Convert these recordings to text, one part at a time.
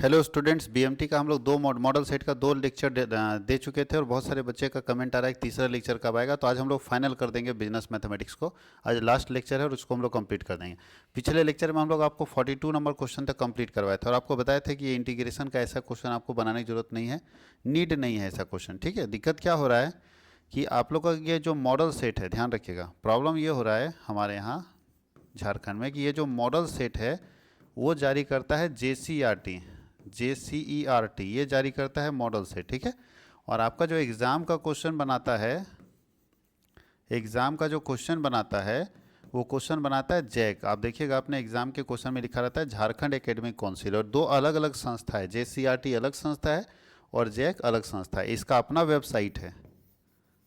Hello students, BMT का हम लोग दो मॉडल सेट का दो लेक्चर दे चुके थे और बहुत सारे बच्चे का कमेंट आ रहा है कि तीसरा लेक्चर कब आएगा। तो आज हम लोग फाइनल कर देंगे बिजनेस मैथमेटिक्स को। आज लास्ट लेक्चर है और उसको हम लोग कंप्लीट कर देंगे। पिछले लेक्चर में हम लोग आपको 42 नंबर क्वेश्चन तक कंप्लीट करवाए थे और आपको बताया था कि ये इंटीग्रेशन का ऐसा क्वेश्चन आपको बनाने की जरूरत नहीं है, नीड नहीं है ऐसा क्वेश्चन। ठीक है, दिक्कत क्या हो रहा है कि आप लोग का ये जो मॉडल सेट है, ध्यान रखिएगा, प्रॉब्लम ये हो रहा है हमारे यहाँ झारखंड में कि ये जो मॉडल सेट है वो जारी करता है JCERT ये जारी करता है मॉडल सेट। ठीक है, और आपका जो एग्ज़ाम का क्वेश्चन बनाता है, एग्ज़ाम का जो क्वेश्चन बनाता है वो क्वेश्चन बनाता है जैक। आप देखिएगा अपने एग्जाम के क्वेश्चन में लिखा रहता है झारखंड एकेडमिक काउंसिल, और दो अलग अलग संस्था है, JCERT अलग संस्था है और जैक अलग संस्था है, इसका अपना वेबसाइट है।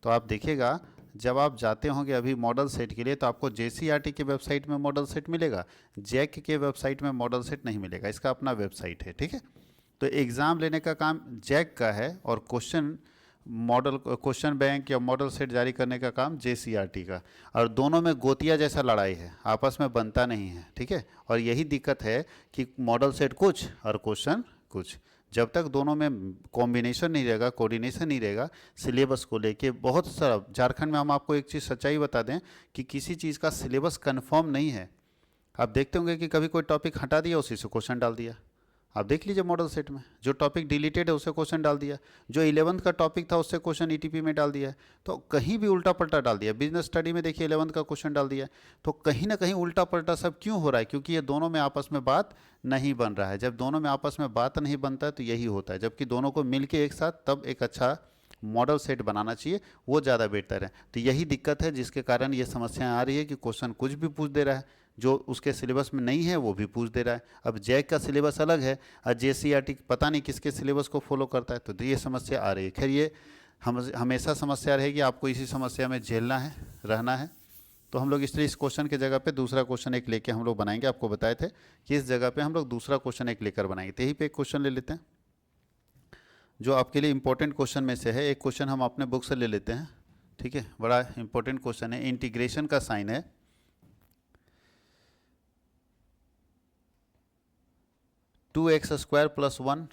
तो आप देखिएगा जब आप जाते होंगे अभी मॉडल सेट के लिए तो आपको JCERT के वेबसाइट में मॉडल सेट मिलेगा, जैक के वेबसाइट में मॉडल सेट नहीं मिलेगा, इसका अपना वेबसाइट है। ठीक है, तो एग्ज़ाम लेने का काम जैक का है और क्वेश्चन बैंक या मॉडल सेट जारी करने का काम JCERT का, और दोनों में गोतिया जैसा लड़ाई है, आपस में बनता नहीं है। ठीक है, और यही दिक्कत है कि मॉडल सेट कुछ और क्वेश्चन कुछ, जब तक दोनों में कॉम्बिनेशन नहीं रहेगा, कोऑर्डिनेशन नहीं रहेगा सिलेबस को लेके। बहुत सारा झारखंड में हम आपको एक चीज़ सच्चाई बता दें कि किसी चीज़ का सिलेबस कंफर्म नहीं है। आप देखते होंगे कि कभी कोई टॉपिक हटा दिया उसी से क्वेश्चन डाल दिया। आप देख लीजिए मॉडल सेट में जो टॉपिक डिलीटेड है उससे क्वेश्चन डाल दिया, जो 11th का टॉपिक था उससे क्वेश्चन ETP में डाल दिया है, तो कहीं भी उल्टा पलटा डाल दिया। बिजनेस स्टडी में देखिए 11th का क्वेश्चन डाल दिया, तो कहीं ना कहीं उल्टा पलटा सब क्यों हो रहा है? क्योंकि ये दोनों में आपस में बात नहीं बन रहा है। जब दोनों में आपस में बात नहीं बनता है तो यही होता है, जबकि दोनों को मिल के एक साथ तब एक अच्छा मॉडल सेट बनाना चाहिए, वो ज़्यादा बेहतर है। तो यही दिक्कत है जिसके कारण ये समस्याएं आ रही है कि क्वेश्चन कुछ भी पूछ दे रहा है, जो उसके सिलेबस में नहीं है वो भी पूछ दे रहा है। अब जैक का सिलेबस अलग है और JCERT पता नहीं किसके सिलेबस को फॉलो करता है, तो ये समस्या आ रही है। खैर ये हमेशा समस्या रहेगी, आपको इसी समस्या में झेलना है, रहना है। तो हम लोग इसलिए इस क्वेश्चन की जगह पे दूसरा क्वेश्चन एक लेके हम लोग बनाएंगे। आपको बताए थे कि इस जगह पे हम लोग दूसरा क्वेश्चन एक लेकर बनाएंगे। तो यहीं पे एक क्वेश्चन ले लेते हैं जो आपके लिए इंपॉर्टेंट क्वेश्चन में से है। एक क्वेश्चन हम अपने बुक से ले लेते हैं। ठीक है, बड़ा इंपॉर्टेंट क्वेश्चन है, इंटीग्रेशन का साइन है 2x² + 1।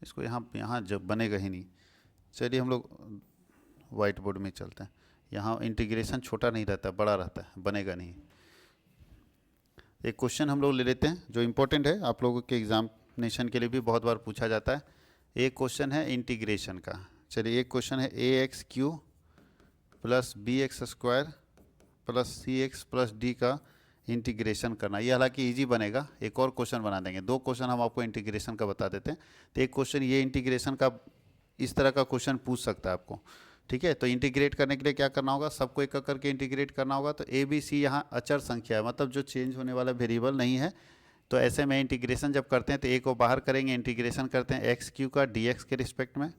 इसको यहाँ जब बनेगा ही नहीं, चलिए हम लोग वाइट बोर्ड में चलते हैं। यहाँ इंटीग्रेशन छोटा नहीं रहता, बड़ा रहता है, बनेगा नहीं। एक क्वेश्चन हम लोग ले लेते हैं जो इम्पोर्टेंट है, आप लोगों के एग्जामिनेशन के लिए भी बहुत बार पूछा जाता है। एक क्वेश्चन है इंटीग्रेशन का। चलिए एक क्वेश्चन है AX³ + BX² + CX + D का इंटीग्रेशन करना। ये हालांकि इजी बनेगा, एक और क्वेश्चन बना देंगे। दो क्वेश्चन हम आपको इंटीग्रेशन का बता देते हैं। तो एक क्वेश्चन ये इंटीग्रेशन का इस तरह का क्वेश्चन पूछ सकता है आपको। ठीक है, तो इंटीग्रेट करने के लिए क्या करना होगा, सबको एक करके इंटीग्रेट करना होगा। तो ABC यहाँ अचर संख्या है, मतलब जो चेंज होने वाला वेरिएबल नहीं है। तो ऐसे में इंटीग्रेशन जब करते हैं तो A को बाहर करेंगे, इंटीग्रेशन करते हैं x³ का dx के रिस्पेक्ट में,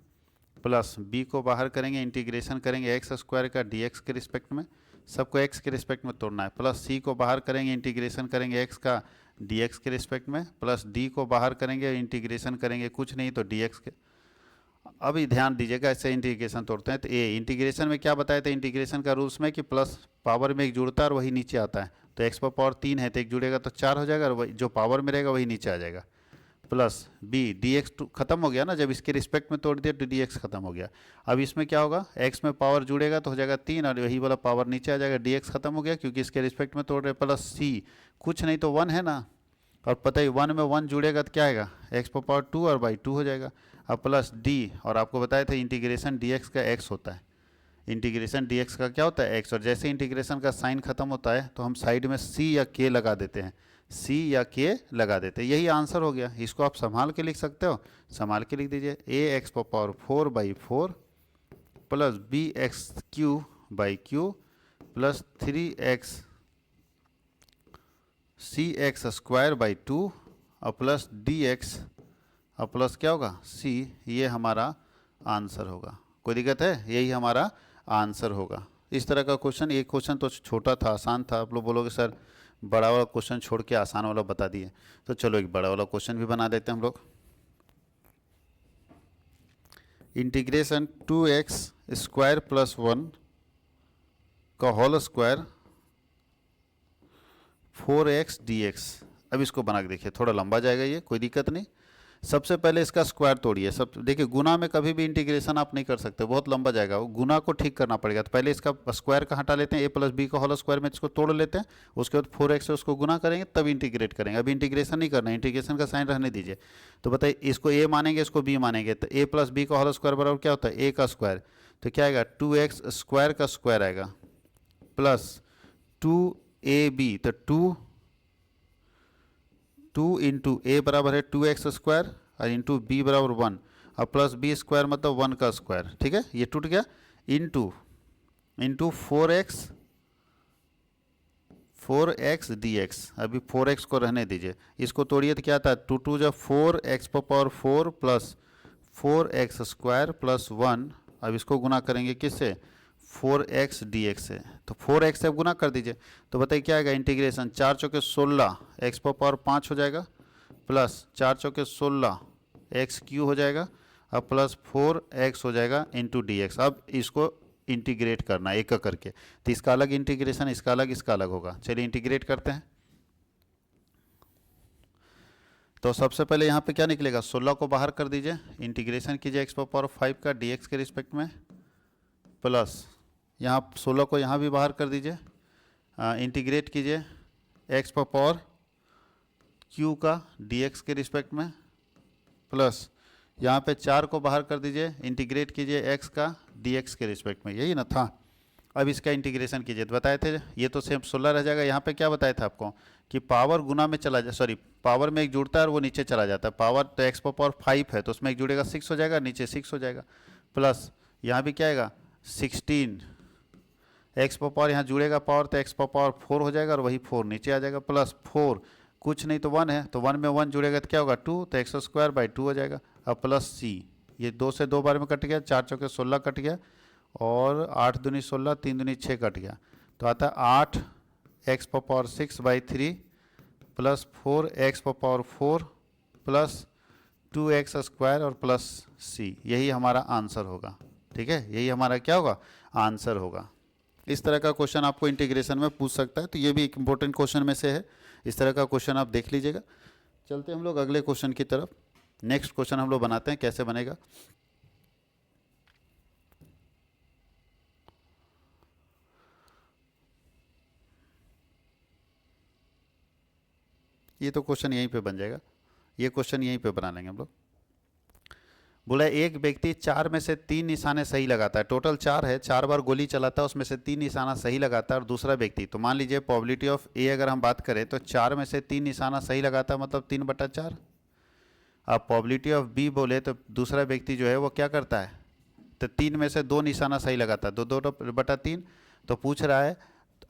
प्लस B को बाहर करेंगे, इंटीग्रेशन करेंगे x² का dx के रिस्पेक्ट में, सबको x के रिस्पेक्ट में तोड़ना है। प्लस C को बाहर करेंगे, इंटीग्रेशन करेंगे x का dx के रिस्पेक्ट में, प्लस D को बाहर करेंगे, इंटीग्रेशन करेंगे कुछ नहीं तो dx के। अभी ध्यान दीजिएगा, ऐसे इंटीग्रेशन तोड़ते हैं। तो इंटीग्रेशन में क्या बताया था, इंटीग्रेशन का रूल्स में कि प्लस पावर में एक जुड़ता है और वही नीचे आता है। तो x³ है तो एक जुड़ेगा तो 4 हो जाएगा, और वही जो पावर में रहेगा वही नीचे आ जाएगा। प्लस B dx खत्म हो गया ना, जब इसके रिस्पेक्ट में तोड़ दिया तो dx खत्म हो गया। अब इसमें क्या होगा, x में पावर जुड़ेगा तो हो जाएगा 3 और वही वाला पावर नीचे आ जाएगा, dx खत्म हो गया क्योंकि इसके रिस्पेक्ट में तोड़ रहे। प्लस C कुछ नहीं तो 1 है ना, और पता ही 1 में 1 जुड़ेगा तो क्या आएगा, x² और बाई 2 हो जाएगा। अब प्लस D, और आपको बताया था इंटीग्रेशन dx का x होता है, इंटीग्रेशन dx का क्या होता है x, और जैसे इंटीग्रेशन का साइन खत्म होता है तो हम साइड में C या K लगा देते हैं, C या K लगा देते हैं। यही आंसर हो गया। इसको आप संभाल के लिख सकते हो, संभाल के लिख दीजिए ax⁴/4 plus bx³ plus 3x cx² 2 और प्लस dx और प्लस क्या होगा C। ये हमारा आंसर होगा। कोई दिक्कत है, यही हमारा आंसर होगा। इस तरह का क्वेश्चन, एक क्वेश्चन तो छोटा था, आसान था। आप लोग बोलोगे सर बड़ा वाला क्वेश्चन छोड़ के आसान वाला बता दिए, तो चलो एक बड़ा वाला क्वेश्चन भी बना देते हैं हम लोग। इंटीग्रेशन 2x² + 1 का होल स्क्वायर 4x dx। अब इसको बना के देखिए, थोड़ा लंबा जाएगा ये, कोई दिक्कत नहीं। सबसे पहले इसका स्क्वायर तोड़िए। सब देखिए, गुना में कभी भी इंटीग्रेशन आप नहीं कर सकते, बहुत लंबा जाएगा, वो गुना को ठीक करना पड़ेगा। तो पहले इसका स्क्वायर का हटा लेते हैं, ए प्लस बी का होल स्क्वायर में इसको तोड़ लेते हैं, उसके बाद 4x से उसको गुना करेंगे तब इंटीग्रेट करेंगे। अभी इंटीग्रेशन नहीं करना, इंटीग्रेशन का साइन रहने दीजिए। तो बताइए, इसको ए मानेंगे, इसको बी मानेंगे, तो ए प्लस बी का होल स्क्वायर बराबर क्या होता है, ए का स्क्वायर। तो क्या आएगा, 2x स्क्वायर का स्क्वायर आएगा प्लस 2ab, तो 2 इंटू ए बराबर है 2x स्क्वायर और इंटू बी बराबर 1, और प्लस बी स्क्वायर मतलब 1 का स्क्वायर, ठीक है, ये टूट गया, इंटू 4x dx। अभी 4x को रहने दीजिए, इसको तोड़िए तो क्या आता है, 2 2 जब 4x power 4 plus 4x square plus 1। अब इसको गुना करेंगे किससे, 4x dx से, तो 4x से गुना कर दीजिए। तो बताइए क्या आएगा, इंटीग्रेशन 4 चौके 16 x पावर 5 हो जाएगा, प्लस 4 चौके 16 x क्यू हो जाएगा, अब प्लस 4x हो जाएगा इंटू डी एक्स। अब इसको इंटीग्रेट करना एक एक करके, तो इसका अलग इंटीग्रेशन, इसका अलग होगा। चलिए इंटीग्रेट करते हैं। तो सबसे पहले यहाँ पे क्या निकलेगा, 16 को बाहर कर दीजिए, इंटीग्रेशन कीजिए x पावर 5 का dx के रिस्पेक्ट में, प्लस यहाँ 16 को यहाँ भी बाहर कर दीजिए, इंटीग्रेट कीजिए x पावर q का dx के रिस्पेक्ट में, प्लस यहाँ पे 4 को बाहर कर दीजिए, इंटीग्रेट कीजिए x का dx के रिस्पेक्ट में, यही ना था। अब इसका इंटीग्रेशन कीजिए, तो बताए थे ये तो सेम 16 रह जाएगा। यहाँ पे क्या बताया था आपको कि पावर गुना में चला जाए, सॉरी पावर में एक जुड़ता है और वो नीचे चला जाता है। पावर तो x पावर 5 है तो उसमें एक जुड़ेगा 6 हो जाएगा, नीचे 6 हो जाएगा, प्लस यहाँ भी क्या आएगा 16, x पावर यहाँ जुड़ेगा पावर तो x पावर 4 हो जाएगा और वही 4 नीचे आ जाएगा, प्लस 4 कुछ नहीं तो 1 है, तो 1 में 1 जुड़ेगा तो क्या होगा 2, तो एक्स स्क्वायर बाई 2 हो जाएगा। अब प्लस c, ये 2 से 2 बार में कट गया, 4 चौके 16 कट गया, और 8 दूनी 16, 3 दूनी 6 कट गया, तो आता है 8 x power 6 by 3 plus 4 x power 4 plus 2x square और प्लस c, यही हमारा आंसर होगा। ठीक है, यही हमारा क्या होगा, आंसर होगा। इस तरह का क्वेश्चन आपको इंटीग्रेशन में पूछ सकता है, तो ये भी एक इम्पोर्टेंट क्वेश्चन में से है। इस तरह का क्वेश्चन आप देख लीजिएगा। चलते हम लोग अगले क्वेश्चन की तरफ। नेक्स्ट क्वेश्चन हम लोग बनाते हैं, कैसे बनेगा। ये तो क्वेश्चन यहीं पे बन जाएगा, ये क्वेश्चन यहीं पे बना लेंगे हम लोग। बोला एक व्यक्ति 4 में से 3 निशाने सही लगाता है, टोटल 4 है, 4 बार गोली चलाता है, उसमें से 3 निशाना सही लगाता है, और दूसरा व्यक्ति, तो मान लीजिए प्रोबेबिलिटी ऑफ ए अगर हम बात करें तो 4 में से 3 निशाना सही लगाता है मतलब 3/4। अब प्रोबेबिलिटी ऑफ बी बोले तो दूसरा व्यक्ति जो है वो क्या करता है, तो 3 में से 2 निशाना सही लगाता है, 2/3। तो पूछ रहा है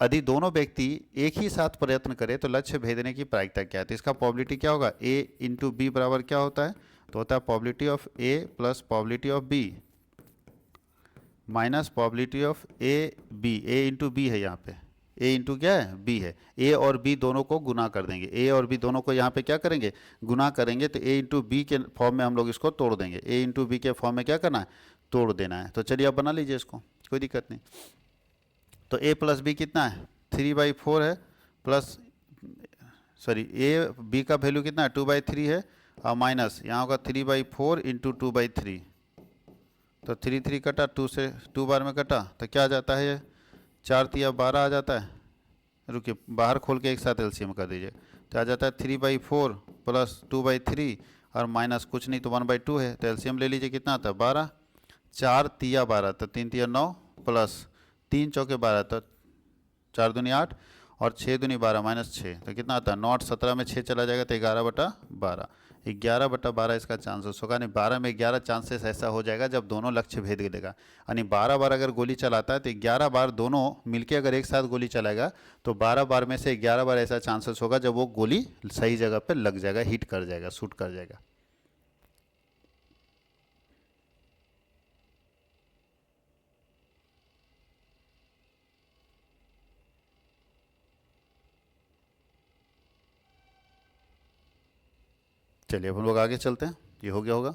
यदि दोनों व्यक्ति एक ही साथ प्रयत्न करें तो लक्ष्य भेदने की प्रायिकता क्या है। तो इसका प्रोबेबिलिटी क्या होगा, ए इंटू बी बराबर क्या होता है, तो होता है probability of A plus probability of B minus probability of A B. A into B है यहाँ पे, ए इंटू क्या है, बी है। ए और बी दोनों को गुना कर देंगे, ए और बी दोनों को यहाँ पे क्या करेंगे, गुना करेंगे, तो ए इंटू बी के फॉर्म में हम लोग इसको तोड़ देंगे। ए इंटू बी के फॉर्म में क्या करना है, तोड़ देना है। तो चलिए आप बना लीजिए इसको, कोई दिक्कत नहीं। तो ए प्लस बी कितना है, 3/4 है, प्लस सॉरी ए बी का वैल्यू कितना है, 2/3 है, और माइनस यहाँ होगा 3/4 इंटू 2/3, तो 3 3 कटा, 2 से 2 बार में कटा, तो क्या आ जाता है, ये 4 3 12 आ जाता है। रुकिए बाहर खोल के एक साथ एलसीएम कर दीजिए, तो आ जाता है 3/4 प्लस 2/3 और माइनस कुछ नहीं तो 1/2 है, तो एलसीएम ले लीजिए, कितना आता है 12, 4 3 12, तो 3 3 9 प्लस 3 चौके 12, तो 4 दूनी 8 और 6 दूनी 12 माइनस 6, तो कितना आता है 9 8 17 में 6 चला जाएगा, तो 11/12, 11/12 इसका चांसेस होगा। नहीं 12 में 11 चांसेस ऐसा हो जाएगा जब दोनों लक्ष्य भेद देगा, यानी 12 बार अगर गोली चलाता है तो 11 बार दोनों मिलके अगर एक साथ गोली चलाएगा तो 12 बार में से 11 बार ऐसा चांसेस होगा जब वो गोली सही जगह पे लग जाएगा, हिट कर जाएगा, शूट कर जाएगा। चलिए अब हम लोग आगे चलते हैं, ये हो गया होगा।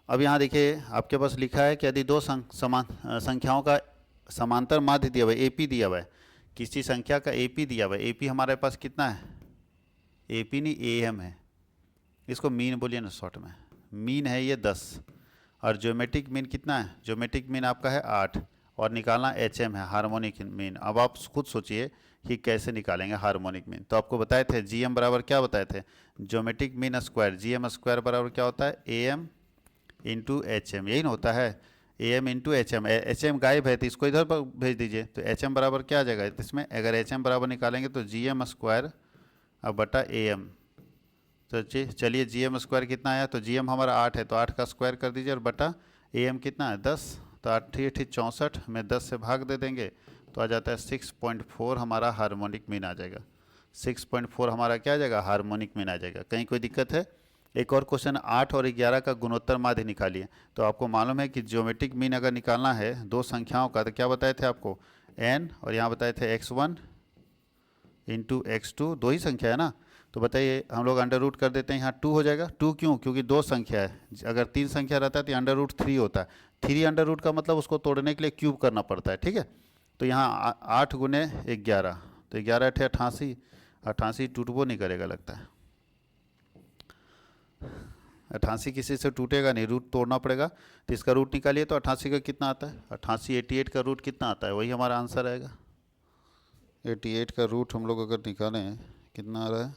अब यहाँ देखिए आपके पास लिखा है कि यदि दो समान संख्याओं का समांतर माध्य दिया हुआ है, एपी दिया हुआ है, किसी संख्या का एपी दिया हुआ है, एपी हमारे पास कितना है, एपी नहीं एएम है, इसको मीन बोलिए ना शॉर्ट में। मीन है ये 10 और ज्योमेट्रिक मीन कितना है? ज्योमेट्रिक मीन आपका है 8 और निकालना HM है, हार्मोनिक मीन। अब आप खुद सोचिए कि कैसे निकालेंगे हार्मोनिक मीन। तो आपको बताए थे GM बराबर क्या बताए थे? Geometric mean square, GM square बराबर क्या होता है? AM इंटू HM, यही ना होता है? AM इंटू HM, HM गायब है तो इसको इधर पर भेज दीजिए, तो HM बराबर क्या आ जाएगा इसमें? अगर HM बराबर निकालेंगे तो GM स्क्वायर अब बटा AM। तो चलिए GM स्क्वायर कितना आया? तो GM हमारा 8 है तो 8 का स्क्वायर कर दीजिए और बटा AM कितना है? 10। तो 8 64 में 10 से भाग दे देंगे तो आ जाता है 6.4 हमारा हार्मोनिक मीन आ जाएगा। 6.4 हमारा क्या आ जाएगा? हार्मोनिक मीन आ जाएगा। कहीं कोई दिक्कत है? एक और क्वेश्चन 8 और 11 का गुणोत्तर माध्य निकालिए। तो आपको मालूम है कि ज्योमेट्रिक मीन अगर निकालना है दो संख्याओं का तो क्या बताए थे आपको? n और यहाँ बताए थे x1 इंटू x2, दो ही संख्या है ना। तो बताइए हम लोग अंडर रूट कर देते हैं, यहाँ 2 हो जाएगा। 2 क्यों? क्योंकि दो संख्या है। अगर 3 संख्या रहता है तो अंडर रूट 3 होता है। 3 अंडर रूट का मतलब उसको तोड़ने के लिए क्यूब करना पड़ता है, ठीक है। तो यहाँ 8 गुने 11, तो 11 अठे 88, 88 टूटबो नहीं करेगा लगता है। 88 किसी से टूटेगा नहीं, रूट तोड़ना पड़ेगा। तो इसका रूट निकालिए तो 88 का कितना आता है? 88 88 का रूट कितना आता है? वही हमारा आंसर आएगा। 88 का रूट हम लोग अगर निकालें कितना आ रहा है?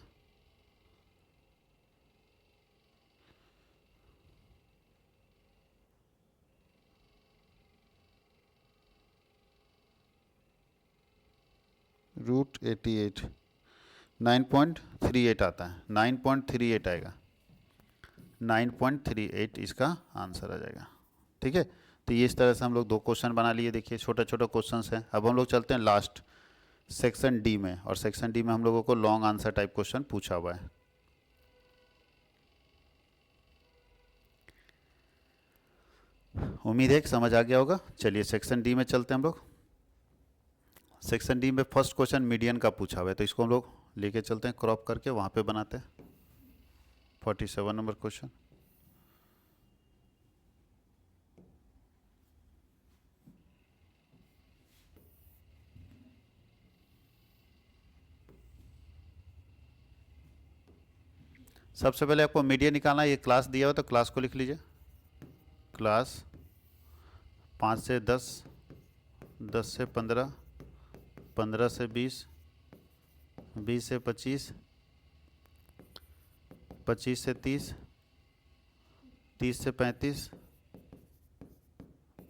रूट 88 9.38 आता है, 9.38 आएगा। 9.38 इसका आंसर आ जाएगा, ठीक है। तो ये इस तरह से हम लोग दो क्वेश्चन बना लिए। देखिए छोटा छोटा क्वेश्चंस हैं। अब हम लोग चलते हैं लास्ट सेक्शन डी में, और सेक्शन डी में हम लोगों को लॉन्ग आंसर टाइप क्वेश्चन पूछा हुआ है। उम्मीद है कि समझ आ गया होगा। चलिए सेक्शन डी में चलते हैं हम लोग। सेक्शन डी में फर्स्ट क्वेश्चन मीडियन का पूछा हुआ है, तो इसको हम लोग लेके चलते हैं, क्रॉप करके वहाँ पे बनाते हैं। 47 नंबर क्वेश्चन। सबसे पहले आपको मीडियन निकालना है। ये क्लास दिया हुआ तो क्लास को लिख लीजिए। क्लास 5 से 10, 10 से 15, 15 से 20, 20 से 25, 25 से 30, 30 से 35,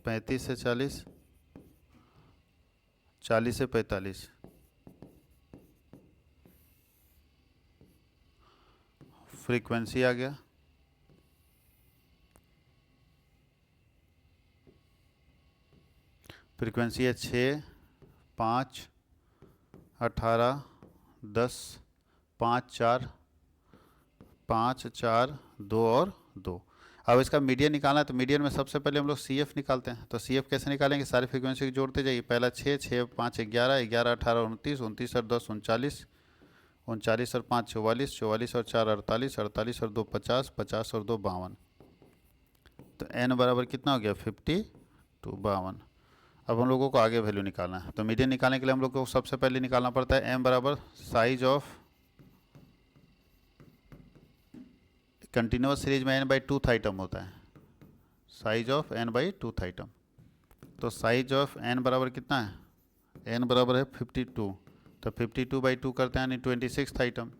35 से 40, 40 से 45। फ्रीक्वेंसी आ गया। फ्रीक्वेंसी है 6, 5, 18, 10, 5, 4, 5, 4, 2 और 2। अब इसका मीडियन निकालना है तो मीडियन में सबसे पहले हम लोग CF निकालते हैं। तो CF कैसे निकालेंगे? सारी फ्रीक्वेंसी को जोड़ते जाइए। पहला 6, 6, 5, 11, 11, 18, 29, 29 और 10, 39, 39 और 5, 44, 44 और 4, 48, 48 और 2, 50, 50 और 2, 52। तो n बराबर कितना हो गया? 50 to 52। अब हम लोगों को आगे वैल्यू निकालना है। तो मीडियन निकालने के लिए हम लोग को सबसे पहले निकालना पड़ता है m बराबर साइज ऑफ कंटिन्यूस सीरीज में n/2th आइटम होता है। Size of n/2th item. तो साइज ऑफ n बराबर कितना है? n बराबर है 52। तो 52/2 करते हैं यानी 26th आइटम।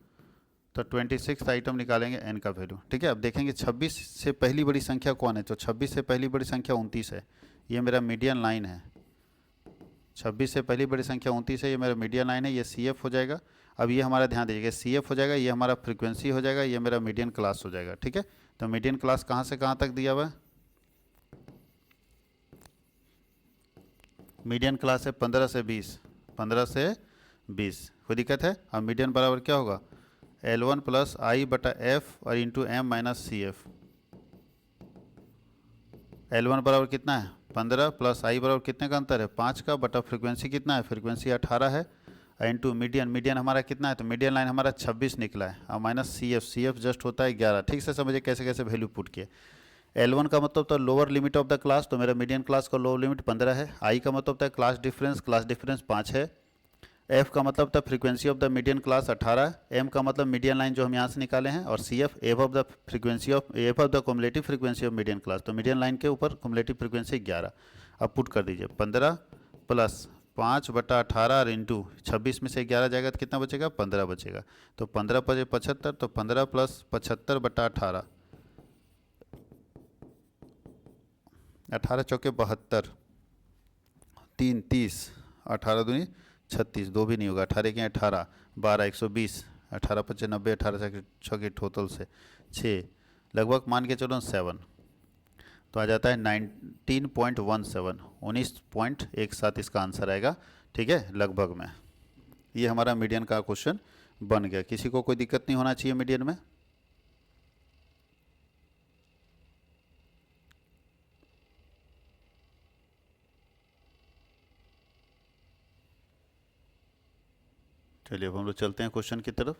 तो 26th आइटम निकालेंगे n का वैल्यू, ठीक है। अब देखेंगे 26 से पहली बड़ी संख्या कौन है? तो 26 से पहली बड़ी संख्या 29 है। ये मेरा मीडियन लाइन है। 26 से पहली बड़ी संख्या 29 है, ये मेरा मीडियन लाइन है। ये CF हो जाएगा। अब ये हमारा ध्यान दीजिएगा, CF हो जाएगा, ये हमारा फ्रीक्वेंसी हो जाएगा, ये मेरा मीडियन क्लास हो जाएगा, ठीक है। तो मीडियन क्लास कहाँ से कहाँ तक दिया हुआ है? मीडियन क्लास है 15 से 20, 15 से 20। कोई दिक्कत है? अब मीडियन बराबर क्या होगा? L1 प्लस I बटा F और into M minus CF। L1 बराबर कितना है? 15 प्लस I बराबर कितने का अंतर है? 5 का, बटा फ्रीक्वेंसी कितना है? फ्रीक्वेंसी 18 है, इंटू मीडियन। मीडियन हमारा कितना है? तो मीडियन लाइन हमारा 26 निकला है, और माइनस CF जस्ट होता है 11। ठीक से समझिए कैसे कैसे वैल्यू पुट किए। L1 का मतलब तो lower limit of the class, तो मेरा मीडियन क्लास का लोअर लिमिट 15 है। I का मतलब होता है क्लास डिफरेंस 5 है। एफ का मतलब था frequency of the median class 18, M का मतलब मीडियन लाइन जो हम यहाँ से निकाले हैं, और C F F of the frequency of F of the cumulative frequency of median class, तो मीडियन लाइन के ऊपर कुमुलेटिव फ्रीक्वेंसी 11। अब पुट कर दीजिए 15 प्लस 5/18 और इंटू 26 में से 11 जाएगा तो कितना बचेगा, 15 बचेगा। तो 15 पचे 75, तो 15 प्लस 75/18, 18 चौके 72, 3 30, 18 दूनी 36, 2 भी नहीं होगा, 18 के 18, 12 120, 18 पच्चे 90, 18 छः के टोटल से 6, लगभग मान के चलो 7, तो आ जाता है 19.17, 19.17 इसका आंसर आएगा। ठीक है, लगभग में। ये हमारा मीडियन का क्वेश्चन बन गया। किसी को कोई दिक्कत नहीं होना चाहिए मीडियन में। चलिए अब हम लोग चलते हैं क्वेश्चन की तरफ।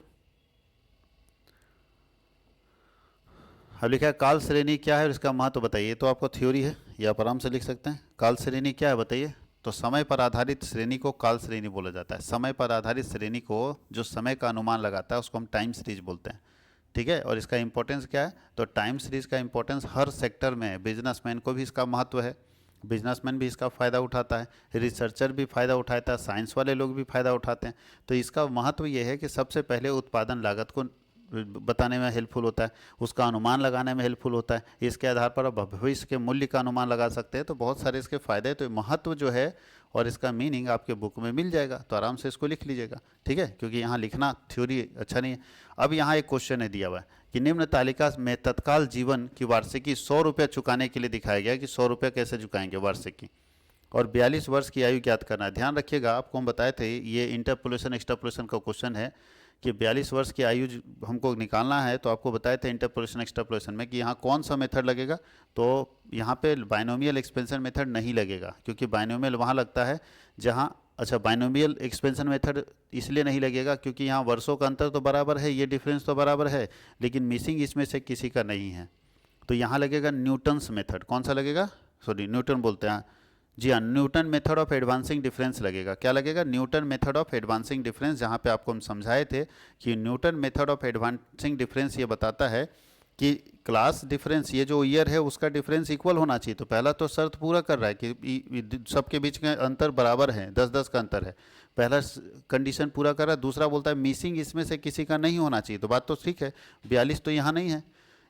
अब लिखा है काल श्रेणी क्या है और इसका महत्व बताइए। तो आपको थ्योरी है, ये आप आराम से लिख सकते हैं। काल श्रेणी क्या है बताइए। तो समय पर आधारित श्रेणी को काल श्रेणी बोला जाता है। समय पर आधारित श्रेणी को जो समय का अनुमान लगाता है उसको हम टाइम सीरीज बोलते हैं। ठीक है, और इसका इंपॉर्टेंस क्या है, तो टाइम सीरीज का इंपॉर्टेंस हर सेक्टर में है। बिजनेसमैन को भी इसका महत्व है, बिजनेसमैन भी इसका फ़ायदा उठाता है, रिसर्चर भी फ़ायदा उठाता है, साइंस वाले लोग भी फ़ायदा उठाते हैं। तो इसका महत्व ये है कि सबसे पहले उत्पादन लागत को बताने में हेल्पफुल होता है, उसका अनुमान लगाने में हेल्पफुल होता है। इसके आधार पर आप भविष्य के मूल्य का अनुमान लगा सकते हैं। तो बहुत सारे इसके फ़ायदे, तो महत्व जो है और इसका मीनिंग आपके बुक में मिल जाएगा, तो आराम से इसको लिख लीजिएगा। ठीक है, क्योंकि यहाँ लिखना थ्योरी अच्छा नहीं है। अब यहाँ एक क्वेश्चन है दिया हुआ है कि निम्न तालिका में तत्काल जीवन की वार्षिकी 100 रुपये चुकाने के लिए दिखाया गया कि 100 रुपये कैसे चुकाएंगे वार्षिकी, और 42 वर्ष की आयु ज्ञात करना है। ध्यान रखिएगा, आपको हम बताए थे ये इंटरपोलेशन एक्सट्रापोलेशन का क्वेश्चन है कि 42 वर्ष की आयु हमको निकालना है। तो आपको बताए थे इंटरपोलेशन एक्सट्रापोलेशन में कि यहाँ कौन सा मेथड लगेगा। तो यहाँ पे बाइनोमियल एक्सपेंशन मेथड नहीं लगेगा, क्योंकि बाइनोमियल वहाँ लगता है जहाँ, अच्छा बाइनोमियल एक्सपेंशन मेथड इसलिए नहीं लगेगा क्योंकि यहाँ वर्षों का अंतर तो बराबर है, ये डिफरेंस तो बराबर है, लेकिन मिसिंग इसमें से किसी का नहीं है। तो यहाँ लगेगा न्यूटन्स मेथड। कौन सा लगेगा, सॉरी न्यूटन बोलते हैं, जी हाँ, Newton method of advancing difference लगेगा। क्या लगेगा, Newton method of advancing difference. जहाँ पे आपको हम समझाए थे कि Newton method of advancing difference ये बताता है कि क्लास डिफरेंस, ये जो ईयर है उसका डिफरेंस इक्वल होना चाहिए। तो पहला तो शर्त पूरा कर रहा है कि सबके बीच का अंतर बराबर है, 10-10 का अंतर है। पहला कंडीशन पूरा कर रहा है। दूसरा बोलता है मिसिंग इसमें से किसी का नहीं होना चाहिए। तो बात तो ठीक है, 42 तो यहाँ नहीं है।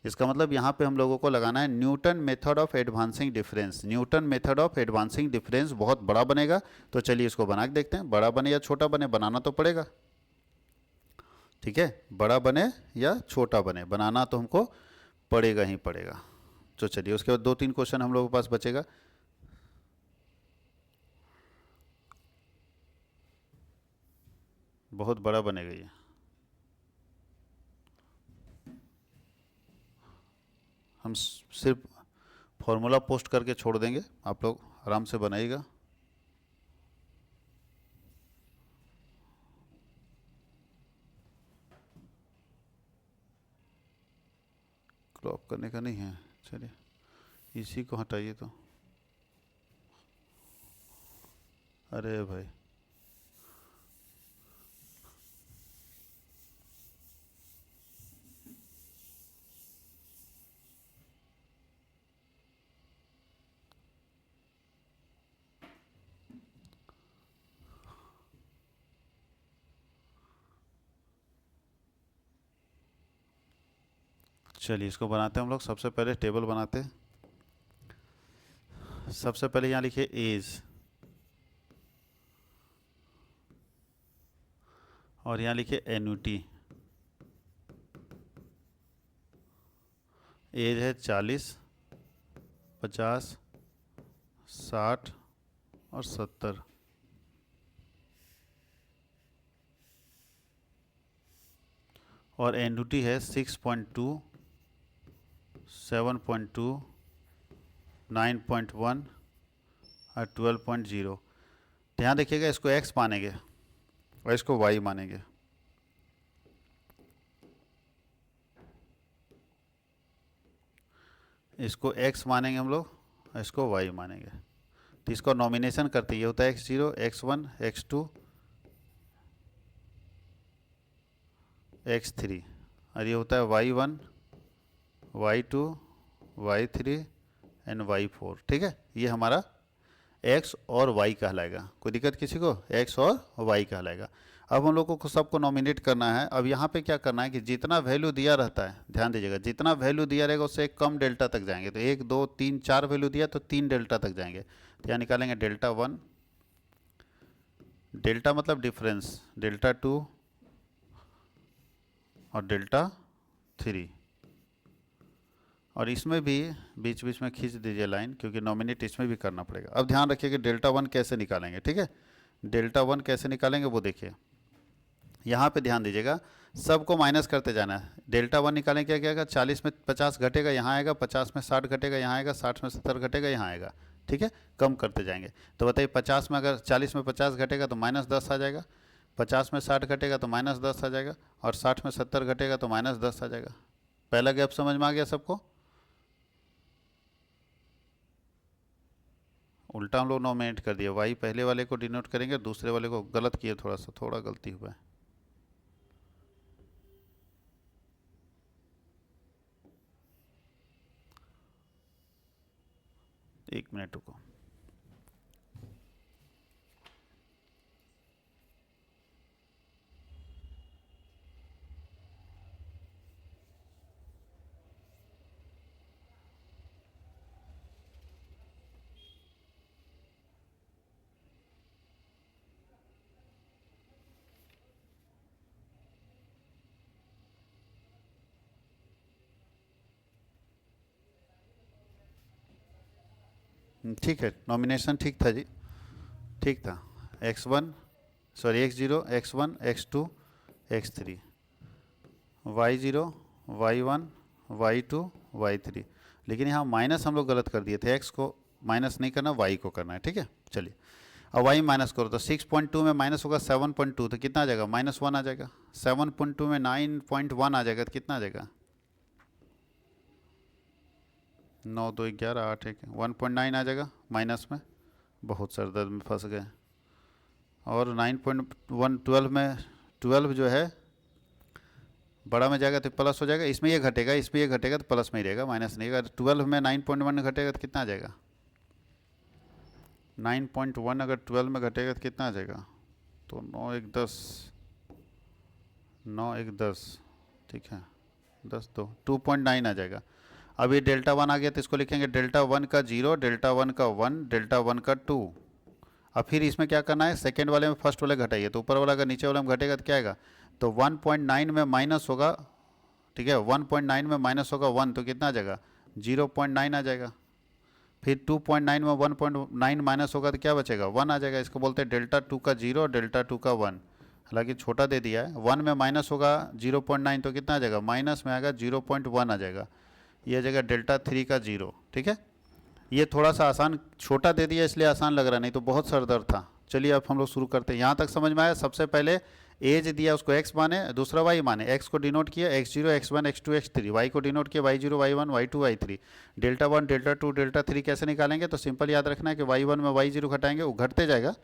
इसका मतलब यहाँ पे हम लोगों को लगाना है Newton method of advancing difference. Newton method of advancing difference बहुत बड़ा बनेगा। तो चलिए इसको बना के देखते हैं, बड़ा बने या छोटा बने, बनाना तो पड़ेगा। ठीक है, बड़ा बने या छोटा बने, बनाना तो हमको पड़ेगा ही पड़ेगा। तो चलिए उसके बाद 2-3 क्वेश्चन हम लोगों के पास बचेगा। बहुत बड़ा बनेगा ये। हम सिर्फ फॉर्मूला पोस्ट करके छोड़ देंगे, आप लोग आराम से बनाइएगा। क्रॉप करने का नहीं है, चलिए इसी को हटाइए तो। अरे भाई, चलिए इसको बनाते हैं हम लोग। सबसे पहले टेबल बनाते हैं। सबसे पहले यहाँ लिखिए एज, और यहाँ लिखिए एन्युटी। एज है 40, 50, 60 और 70। और एन्युटी है 6.2, 7.2, 9.1 और 12.0। ध्यान देखिएगा, इसको x मानेंगे और इसको y मानेंगे। इसको x मानेंगे हम लोग और इसको y मानेंगे। तो इसको नॉमिनेशन करते, ये होता है x0, x1, x2, x3, और ये होता है y1, y2, y3 and y4। ठीक है, ये हमारा x और y कहलाएगा। कोई दिक्कत किसी को? x और y कहलाएगा। अब हम लोगों को सबको नॉमिनेट करना है। अब यहाँ पे क्या करना है कि जितना वैल्यू दिया रहता है, ध्यान दीजिएगा, जितना वैल्यू दिया रहेगा उससे एक कम डेल्टा तक जाएंगे। तो 1 2 3 4 वैल्यू दिया तो 3 डेल्टा तक जाएंगे। तो यहाँ निकालेंगे डेल्टा 1, डेल्टा मतलब डिफरेंस, डेल्टा 2 और डेल्टा 3। और इसमें भी बीच बीच में खींच दीजिए लाइन, क्योंकि नॉमिनेट इसमें भी करना पड़ेगा। अब ध्यान रखिए कि डेल्टा 1 कैसे निकालेंगे। ठीक है, डेल्टा 1 कैसे निकालेंगे वो देखिए। यहाँ पे ध्यान दीजिएगा, सबको माइनस करते जाना है। डेल्टा 1 निकालें, क्या क्या आएगा? 40 में 50 घटेगा, यहाँ आएगा। 50 में 60 घटेगा, यहाँ आएगा। 60 में 70 घटेगा, यहाँ आएगा। ठीक है, कम करते जाएंगे। तो बताइए 50 में अगर 40 में 50 घटेगा तो -10 आ जाएगा, 50 में 60 घटेगा तो -10 आ जाएगा, और 60 में 70 घटेगा तो -10 आ जाएगा। पहला गैप समझ में आ गया सबको? उल्टा हम लोग नॉमिनेट कर दिए। वाई पहले वाले को डिनोट करेंगे, दूसरे वाले को गलत किए, थोड़ा गलती हुआ है। एक मिनट रुको। ठीक है, नॉमिनेशन ठीक था जी, ठीक था। x1 sorry x0 x1 x2 x3, y0 y1 y2 y3। लेकिन यहाँ माइनस हम लोग गलत कर दिए थे। x को माइनस नहीं करना, y को करना है। ठीक है, चलिए अब y माइनस करो तो 6.2 में माइनस होगा 7.2, तो कितना आ जाएगा? -1 आ जाएगा। 7.2 में 9.1 आ जाएगा तो कितना आ जाएगा? 9 2 11 8 1 1.9 आ जाएगा माइनस में। बहुत सर दर्द में फंस गए। और 9.1 12 में 12 जो है बड़ा में जाएगा तो प्लस हो जाएगा। इसमें ये घटेगा, इसमें ये घटेगा तो प्लस में ही रहेगा, माइनस नहीं। अगर 12 में 9.1 घटेगा तो कितना आ जाएगा? 9.1 अगर 12 में घटेगा तो कितना आ जाएगा? तो 9 1 10, 9 1 10, ठीक है, 10 2 2.9 आ जाएगा। अब ये डेल्टा 1 आ गया तो इसको लिखेंगे डेल्टा 1 का 0, डेल्टा 1 का 1, डेल्टा 1 का 2। अब फिर इसमें क्या करना है? सेकेंड वाले में फर्स्ट वाले घटाइए, तो ऊपर वाला अगर नीचे वाले में घटेगा तो क्या आएगा? तो 1.9 में माइनस होगा, ठीक है, 1.9 में माइनस होगा 1, तो कितना आ जाएगा? 0.9 आ जाएगा। फिर 2.9 में 1.9 माइनस होगा तो क्या बचेगा? 1 आ जाएगा। इसको बोलते हैं डेल्टा 2 का 0, डेल्टा 2 का 1। हालांकि छोटा दे दिया है। 1 में माइनस होगा 0.9, तो कितना आ जाएगा? माइनस में आएगा 0.1 आ जाएगा। ये आ जाएगा डेल्टा 3 का 0। ठीक है, ये थोड़ा सा आसान, छोटा दे दिया इसलिए आसान लग रहा, नहीं तो बहुत सरदर्द था। चलिए अब हम लोग शुरू करते हैं। यहाँ तक समझ में आया? सबसे पहले एज दिया उसको x माने, दूसरा y माने। x को डिनोट किया x0 x1 x2 x3, y को डिनोट किया y0 y1 y2 y3। Delta 1 delta 2 delta 3 कैसे निकालेंगे? तो सिंपल याद रखना है कि y1 में y0 घटाएंगे, वो घटते जाएगा।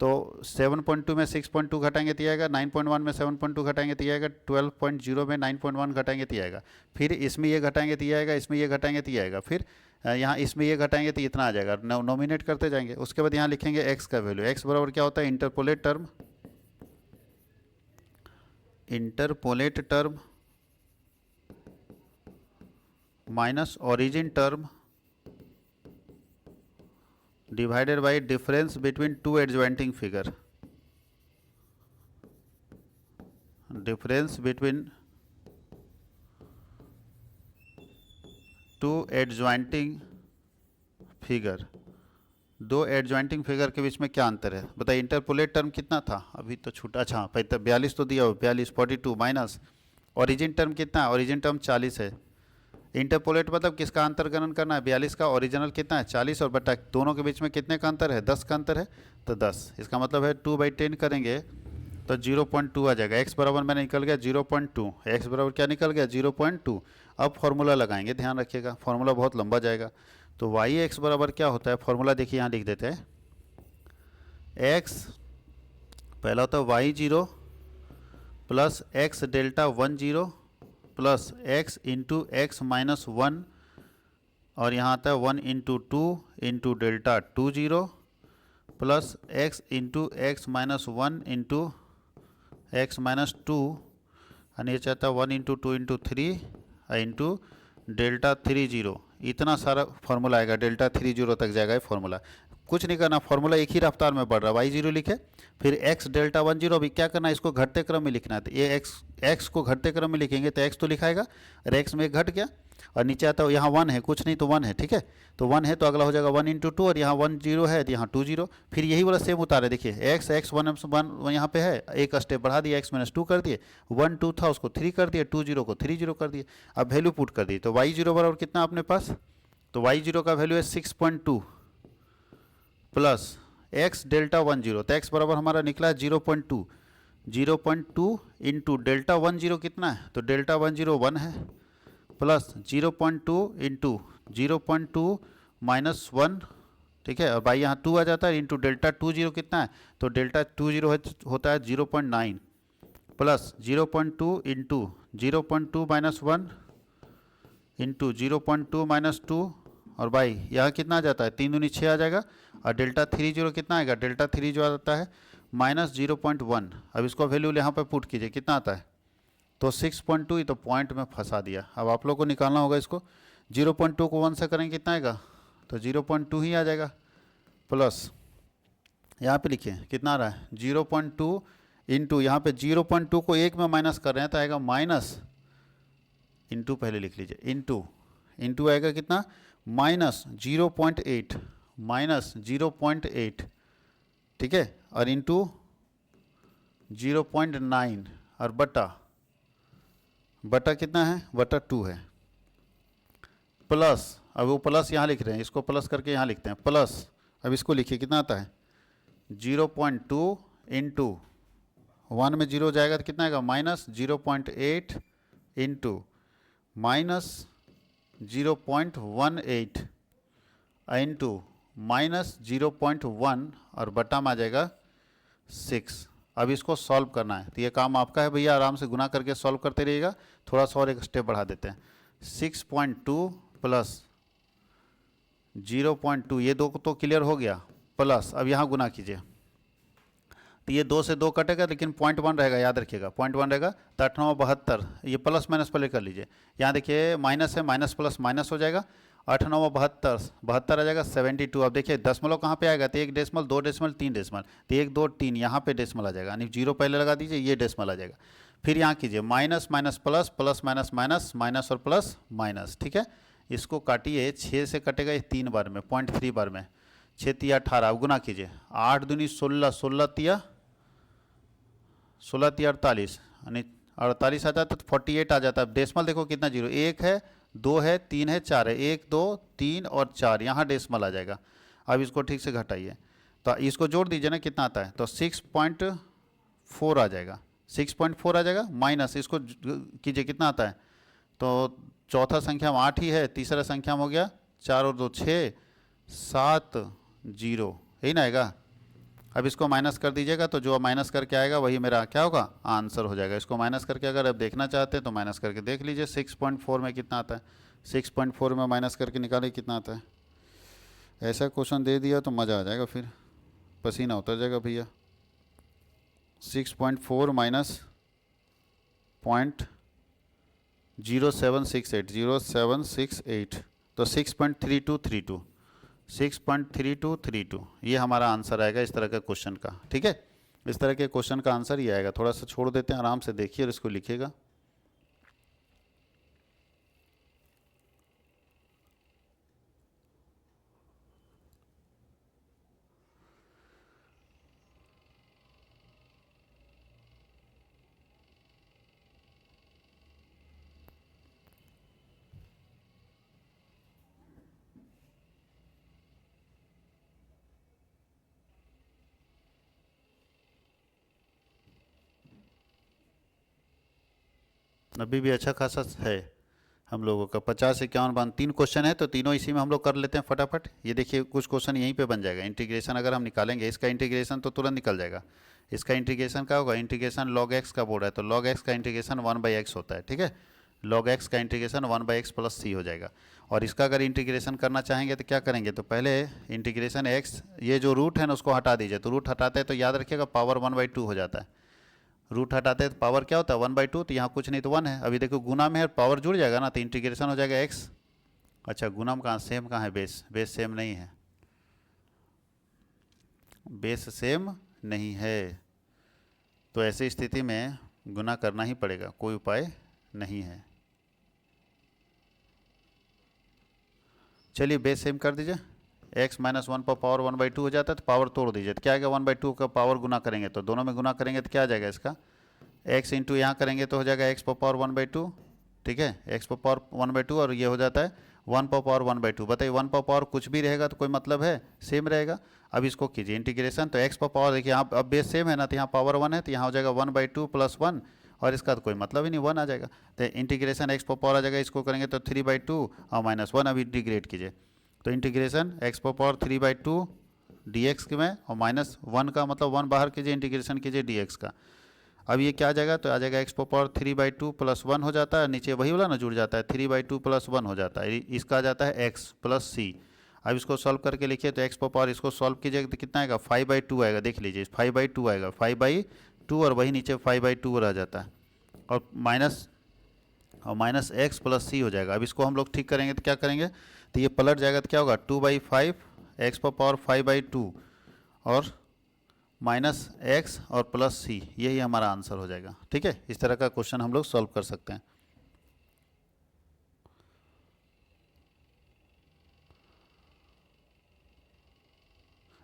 तो 7.2 में 6.2 घटाएंगे तो आएगा, 9.1 में 7.2 घटाएंगे तो आएगा, 12.0 में 9.1 घटाएंगे तो आएगा। फिर इसमें ये घटाएंगे तो आएगा, इसमें ये घटाएंगे तो आएगा। फिर यहाँ इसमें ये घटाएंगे तो इतना आ जाएगा। नॉमिनेट करते जाएंगे। उसके बाद यहाँ लिखेंगे x का वैल्यू। x बराबर क्या होता है? Interpolate term, interpolate term minus origin term divided by difference between two adjoining figure. Difference between two adjoining figure. दो एडजॉइंटिंग फिगर के बीच में क्या अंतर है बताइए? इंटरपोलेट टर्म कितना था? अभी तो छूटा। अच्छा, 42 तो दिया हो, 42 42 माइनस ओरिजिन टर्म कितना है? ओरिजिन टर्म 40 है। इंटरपोलेट मतलब किसका अंतर गणन करना है? 42 का। ओरिजिनल कितना है? 40, और बटा दोनों के बीच में कितने का अंतर है? 10 का अंतर है। तो 10, इसका मतलब है 2/10 करेंगे तो 0.2 आ जाएगा। x बराबर मैंने निकल गया 0.2। x बराबर क्या निकल गया? 0.2। अब फॉर्मूला लगाएंगे, ध्यान रखिएगा, फॉर्मूला बहुत लंबा जाएगा। तो y(x) बराबर क्या होता है? फॉर्मूला देखिए, यहाँ लिख देते हैं। x पहला होता है y0 plus x delta 10 plus x into x minus 1 और यहाँ आता है 1 into 2 into delta 20 plus x into x minus 1 into x minus 2 और नीचे आता है 1 इंटू 2 इंटू 3 इंटू डेल्टा 30। इतना सारा फार्मूला आएगा, डेल्टा 30 तक जाएगा ये फार्मूला। कुछ नहीं करना, फार्मूला एक ही रफ्तार में बढ़ रहा है, y0 लिखे, फिर x डेल्टा 10। अभी क्या करना है, इसको घटते क्रम में लिखना है। तो ये x को घटते क्रम में लिखेंगे तो x तो लिखाएगा और x में घट गया और नीचे आता है यहाँ 1 है, कुछ नहीं तो 1 है, ठीक है। तो 1 है तो अगला हो जाएगा 1 इंटू 2 और यहाँ 1 0 है तो यहाँ 2 0। फिर यही वाला सेम उतारे, देखिए x 1 यहाँ पे है, एक स्टेप बढ़ा दिया, x माइनस 2 कर दिए, 1 2 था उसको 3 कर दिया, 2 0 को 3 0 कर दिए। अब वैल्यू पुट कर दी तो y0 बराबर कितना अपने पास, तो y0 का वैल्यू है 6.2 प्लस x डेल्टा 10, तो x बराबर हमारा निकला है 0.2 इंटू डेल्टा 10 कितना है, तो डेल्टा 10 1 है, प्लस 0.2 इंटू 0.2 माइनस 1, ठीक है। और भाई यहाँ 2 आ जाता है, इंटू डेल्टा 20 कितना है, तो डेल्टा 20 होता है 0.9 plus 0.2 into 0.2 minus 1 into 0.2 minus 2 और भाई यहाँ कितना आ जाता है, 3 दूनी 6 आ जाएगा और डेल्टा 30 कितना आएगा, डेल्टा 30 आता है माइनस 0.1। अब इसको वैल्यू यहाँ पे पुट कीजिए कितना आता है, तो 6.2। ही तो पॉइंट में फंसा दिया। अब आप लोग को निकालना होगा इसको, 0.2 को 1 से करेंगे कितना आएगा, तो 0.2 ही आ जाएगा, प्लस यहाँ पे लिखिए कितना आ रहा है 0.2 इंटू यहाँ पे 0.2 को 1 में माइनस कर रहे हैं तो आएगा माइनस, इंटू पहले लिख लीजिए, इंटू आएगा कितना माइनस 0.8 माइनस 0.8, ठीक है, और इंटू 0.9 और बटा कितना है, बटा 2 है, प्लस, अब वो प्लस यहाँ लिख रहे हैं, इसको प्लस करके यहाँ लिखते हैं प्लस। अब इसको लिखिए कितना आता है 0.2 इंटू 1 में 0 जाएगा तो कितना आएगा minus 0.8 into minus 0.18 into minus 0.1 और बटा में आ जाएगा 6। अब इसको सॉल्व करना है तो ये काम आपका है भैया, आराम से गुना करके सॉल्व करते रहिएगा। थोड़ा सा और एक स्टेप बढ़ा देते हैं, 6.2 प्लस 0.2, ये दो तो क्लियर हो गया, प्लस अब यहाँ गुना कीजिए तो ये 2 से 2 कटेगा लेकिन 0.1 रहेगा, याद रखिएगा 0.1 रहेगा, तो 8 9 72, ये प्लस माइनस पहले कर लीजिए। यहाँ देखिए माइनस है, माइनस प्लस माइनस हो जाएगा, 8 9 72 आ जाएगा 72। अब देखिए दशमलव कहाँ पे आएगा, तो 1 डेसिमल 2 डेसिमल 3 डेसिमल, तो 1 2 3 यहाँ पे डेसिमल आ जाएगा, यानी 0 पहले लगा दीजिए, ये डेसिमल आ जाएगा। फिर यहाँ कीजिए minus minus plus, plus minus minus, minus और प्लस माइनस, ठीक है। इसको काटिए, 6 से कटेगा ये 3 बार में, 0.3 बार में, 6 तिया 18, अब गुना कीजिए, 8 दूनी 16, 16 तिया 48, यानी 48 आ जाता तो 48 आ जाता है। डेसिमल देखो कितना जीरो, 1 है 2 है 3 है 4 है, 1 2 3 और 4, यहाँ डेसिमल आ जाएगा। अब इसको ठीक से घटाइए तो इसको जोड़ दीजिए ना, कितना आता है, तो 6.4 आ जाएगा, 6.4 आ जाएगा, माइनस इसको कीजिए कितना आता है, तो चौथा संख्या में 8 ही है, तीसरा संख्या में हो गया 4 और 2 6 7 0, यही ना आएगा। अब इसको माइनस कर दीजिएगा तो जो माइनस करके आएगा वही मेरा क्या होगा, आंसर हो जाएगा। इसको माइनस करके अगर आप देखना चाहते हैं तो माइनस करके देख लीजिए, 6.4 में कितना आता है, 6.4 में माइनस करके निकालिए कितना आता है। ऐसा क्वेश्चन दे दिया तो मज़ा आ जाएगा, फिर पसीना उतर जाएगा भैया। 6.4 माइनस 0.0768 तो 6.3232, 6.3232 ये हमारा आंसर आएगा इस तरह का क्वेश्चन का, ठीक है। इस तरह के क्वेश्चन का आंसर ये आएगा। थोड़ा सा छोड़ देते हैं, आराम से देखिए और इसको लिखिएगा। अभी भी अच्छा खासा है हम लोगों का, 50 51 52 3 क्वेश्चन है तो तीनों इसी में हम लोग कर लेते हैं फटाफट। ये देखिए कुछ क्वेश्चन यहीं पे बन जाएगा। इंटीग्रेशन अगर हम निकालेंगे, इसका इंटीग्रेशन तो तुरंत निकल जाएगा, इसका इंटीग्रेशन क्या होगा, इंटीग्रेशन लॉग एक्स का बोल रहा है तो लॉग एक्स का इंटीग्रेशन 1/x होता है, ठीक है। लॉग एक्स का इंटीग्रेशन 1/x प्लस सी हो जाएगा। और इसका अगर इंटीग्रेशन करना चाहेंगे तो क्या करेंगे, तो पहले इंटीग्रेशन एक्स, ये जो रूट है ना उसको हटा दीजिए, तो रूट हटाते हैं तो याद रखिएगा पावर 1/2 हो जाता है। रूट हटाते हैं तो पावर क्या होता है 1/2, तो यहाँ कुछ नहीं तो 1 है। अभी देखो गुना में है, पावर जुड़ जाएगा ना, तो इंटीग्रेशन हो जाएगा एक्स। अच्छा गुना में कहाँ, सेम कहाँ है, बेस, बेस सेम नहीं है, बेस सेम नहीं है, तो ऐसी स्थिति में गुना करना ही पड़ेगा, कोई उपाय नहीं है। चलिए बेस सेम कर दीजिए, x माइनस 1 पर पावर 1/2 हो जाता है, तो पावर तोड़ दीजिए, तो क्या आएगा 1/2 का पावर गुना करेंगे तो दोनों में गुना करेंगे तो क्या आ जाएगा इसका, x इंटू यहाँ करेंगे तो हो जाएगा x पर पावर 1/2, ठीक है, x पर पावर 1/2, और ये हो जाता है 1 पर पावर 1/2। बताइए 1 पर पावर कुछ भी रहेगा तो कोई मतलब है, सेम रहेगा। अब इसको कीजिए इंटीग्रेशन, तो x पर पावर देखिए यहाँ अब बेस सेम है ना, तो यहाँ पावर 1 है, तो यहाँ हो जाएगा 1/2 प्लस 1, और इसका तो कोई मतलब ही नहीं, 1 आ जाएगा। तो इंटीग्रेशन x पर पावर आ जाएगा, इसको करेंगे तो 3/2 और -1, अभी इंटीग्रेट कीजिए, तो इंटीग्रेशन x पर पावर 3/2 dx में, और -1 का मतलब 1 बाहर कीजिए, इंटीग्रेशन कीजिए dx का। अब ये क्या आ जाएगा, तो आ जाएगा x पर पावर 3/2 प्लस 1 हो जाता है, नीचे वही वाला ना जुड़ जाता है, 3/2 प्लस 1 हो जाता है, इसका आ जाता है x प्लस सी। अब इसको सॉल्व करके लिखिए, तो x पर पावर इसको सॉल्व कीजिएगा तो कितना आएगा 5/2 आएगा, देख लीजिए 5/2 आएगा, 5/2, और वही नीचे 5/2 रह जाता है, और माइनस एक्स प्लस सी हो जाएगा। अब इसको हम लोग ठीक करेंगे तो क्या करेंगे, तो ये पलट जाएगा तो क्या होगा 2/5 एक्स पर पावर 5/2 और माइनस एक्स और प्लस सी, यही हमारा आंसर हो जाएगा, ठीक है। इस तरह का क्वेश्चन हम लोग सॉल्व कर सकते हैं।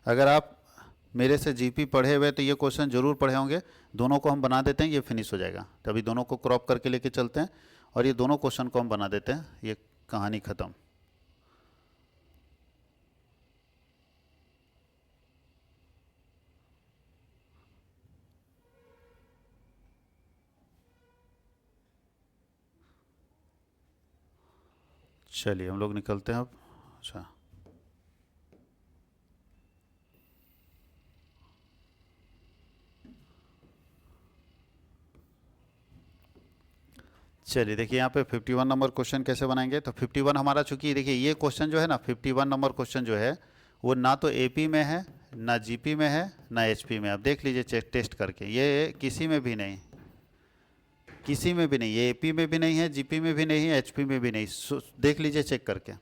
अगर आप मेरे से जीपी पढ़े हुए तो ये क्वेश्चन जरूर पढ़े होंगे, दोनों को हम बना देते हैं, ये फिनिश हो जाएगा, तो अभी दोनों को क्रॉप करके लेके चलते हैं और ये दोनों क्वेश्चन को हम बना देते हैं, ये कहानी खत्म। चलिए हम लोग निकलते हैं अब। अच्छा चलिए देखिए यहाँ पे 51 नंबर क्वेश्चन कैसे बनाएंगे, तो 51 हमारा, चूंकि देखिए ये क्वेश्चन जो है ना 51 नंबर क्वेश्चन जो है वो ना तो एपी में है, ना जीपी में है, ना एचपी में। आप देख लीजिए चेक टेस्ट करके, ये किसी में भी नहीं, किसी में भी नहीं, ये एपी में भी नहीं है, जीपी में भी नहीं है, एचपी में भी नहीं, देख लीजिए चेक करके,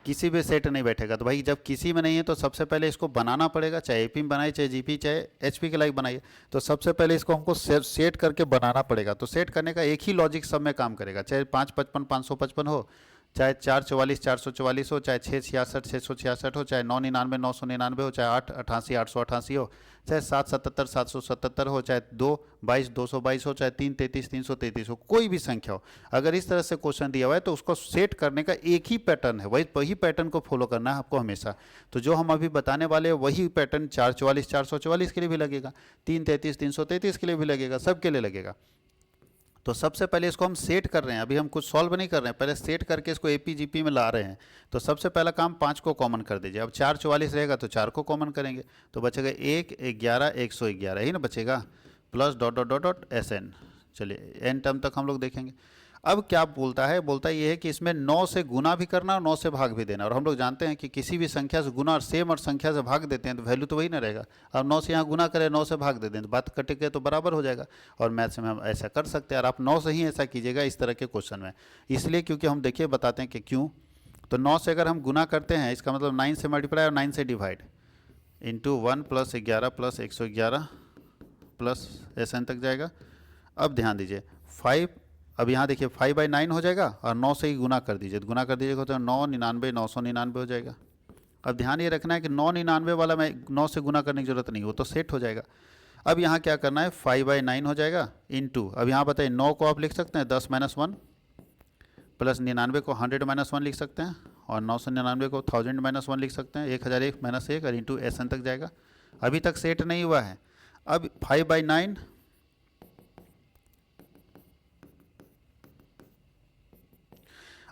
किसी भी सेट नहीं बैठेगा। तो भाई जब किसी में नहीं है तो सबसे पहले इसको बनाना पड़ेगा, चाहे एपी में बनाइए, चाहे जीपी, चाहे एचपी के लाइक बनाइए, तो सबसे पहले इसको हमको सेट करके बनाना पड़ेगा। तो सेट करने का एक ही लॉजिक सब में काम करेगा, चाहे 555 555 हो, चाहे 444 444 हो, चाहे 666 666 हो, चाहे 999 999 हो, चाहे 888 888 हो, चाहे 777 777 हो, चाहे 222 222 हो, चाहे 333 333 हो, कोई भी संख्या हो। अगर इस तरह से क्वेश्चन दिया हुआ है तो उसको सेट करने का एक ही पैटर्न है, वही पैटर्न को फॉलो करना है आपको हमेशा। तो जो हम अभी बताने वाले हैं वही पैटर्न 444 444 के लिए भी लगेगा, 333 333 के लिए भी लगेगा, सबके लिए लगेगा। तो सबसे पहले इसको हम सेट कर रहे हैं, अभी हम कुछ सॉल्व नहीं कर रहे हैं, पहले सेट करके इसको एपी जीपी में ला रहे हैं। तो सबसे पहला काम 5 को कॉमन कर दीजिए। अब 444 रहेगा तो 4 को कॉमन करेंगे तो बचेगा 1 11 111 ही ना बचेगा, plus dot dot dot dot S N. चलिए एन टर्म तक हम लोग देखेंगे। अब क्या बोलता है, बोलता ये है कि इसमें 9 से गुना भी करना और 9 से भाग भी देना, और हम लोग जानते हैं कि किसी भी संख्या से गुना और सेम और संख्या से भाग देते हैं तो वैल्यू तो वही ना रहेगा। अब 9 से यहाँ गुना करें 9 से भाग दे दें तो बात कटे के तो बराबर हो जाएगा, और मैथ्स में हम ऐसा कर सकते हैं। और आप 9 से ही ऐसा कीजिएगा इस तरह के क्वेश्चन में, इसलिए क्योंकि हम देखिए बताते हैं कि क्यों। तो 9 से अगर हम गुना करते हैं इसका मतलब 9 से मल्टीप्लाई और 9 से divide into 1 plus 11 plus 111 plus S N तक जाएगा। अब ध्यान दीजिए 5, अब यहाँ देखिए 5/9 हो जाएगा और 9 से ही गुना कर दीजिए, तो गुना कर दीजिएगा तो 999 999 हो जाएगा। अब ध्यान ये रखना है कि 999 वाला में 9 से गुना करने की जरूरत नहीं, वो तो सेट हो जाएगा। अब यहाँ क्या करना है 5/9 हो जाएगा इंटू, अब यहाँ बताइए 9 को आप लिख सकते हैं 10 - 1 प्लस 99 को 100 - 1 लिख सकते हैं, और 999 को 1000 - 1 लिख सकते हैं, 1001 - 1 और इंटू एस एन तक जाएगा। अभी तक सेट नहीं हुआ है। अब 5/9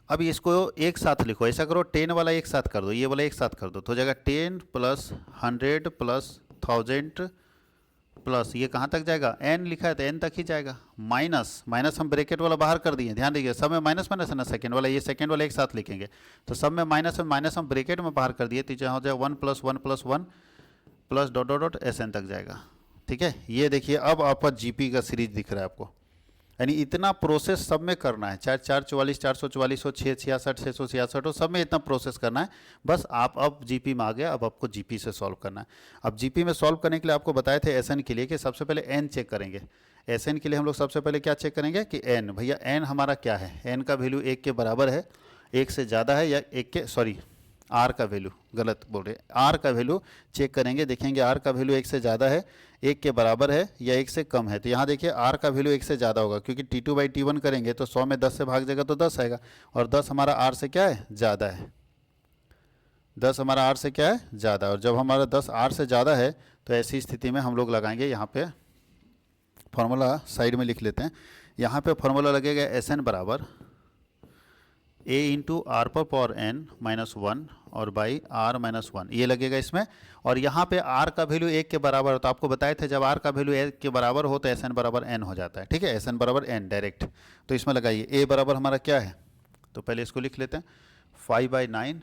अब इसको एक साथ लिखो, ऐसा करो 10 वाला एक साथ कर दो, ये वाला एक साथ कर दो, तो हो जाएगा 10 + 100 + 1000 प्लस ये कहाँ तक जाएगा, n लिखा है तो n तक ही जाएगा, माइनस माइनस हम ब्रैकेट वाला बाहर कर दिए, ध्यान दीजिए सब में माइनस माइनस है ना, सेकेंड वाला ये सेकेंड वाला एक साथ लिखेंगे, तो सब में माइनस हम ब्रैकेट में बाहर कर दिए, तो यहाँ हो जाए 1 + 1 + 1 plus dot dot dot SN तक जाएगा। ठीक है, ये देखिए अब आपका GP का सीरीज दिख रहा है आपको, यानी इतना प्रोसेस सब में करना है, चाहे 444 444 हो, 666 666 हो, सब में इतना प्रोसेस करना है। बस आप अब GP में आ गया, अब आपको GP से सॉल्व करना है। अब GP में सॉल्व करने के लिए आपको बताए थे SN के लिए कि सबसे पहले n चेक करेंगे। SN के लिए हम लोग सबसे पहले क्या चेक करेंगे कि n, भैया n हमारा क्या है, n का वैल्यू 1 के बराबर है, 1 से ज़्यादा है या 1 के, सॉरी r का वैल्यू गलत बोल रहे, r का वैल्यू चेक करेंगे, देखेंगे r का वैल्यू 1 से ज़्यादा है, 1 के बराबर है या 1 से कम है। तो यहाँ देखिए r का वैल्यू 1 से ज़्यादा होगा, क्योंकि T2/T1 करेंगे तो 100 में 10 से भाग जाएगा तो 10 आएगा, और 10 हमारा r से क्या है, ज़्यादा है, 10 हमारा r से क्या है, ज़्यादा। और जब हमारा 10 r से ज़्यादा है तो ऐसी स्थिति में हम लोग लगाएंगे, यहाँ पे फॉर्मूला साइड में लिख लेते हैं, यहाँ पे फॉर्मूला लगेगा SN बराबर a इंटू आर पर पावर n -1 और बाई r -1, ये लगेगा इसमें। और यहाँ पे r का वैल्यू 1 के बराबर हो, तो आपको बताए थे जब r का वैल्यू 1 के बराबर हो तो SN बराबर n हो जाता है। ठीक है, SN बराबर n डायरेक्ट, तो इसमें लगाइए a बराबर हमारा क्या है, तो पहले इसको लिख लेते हैं 5/9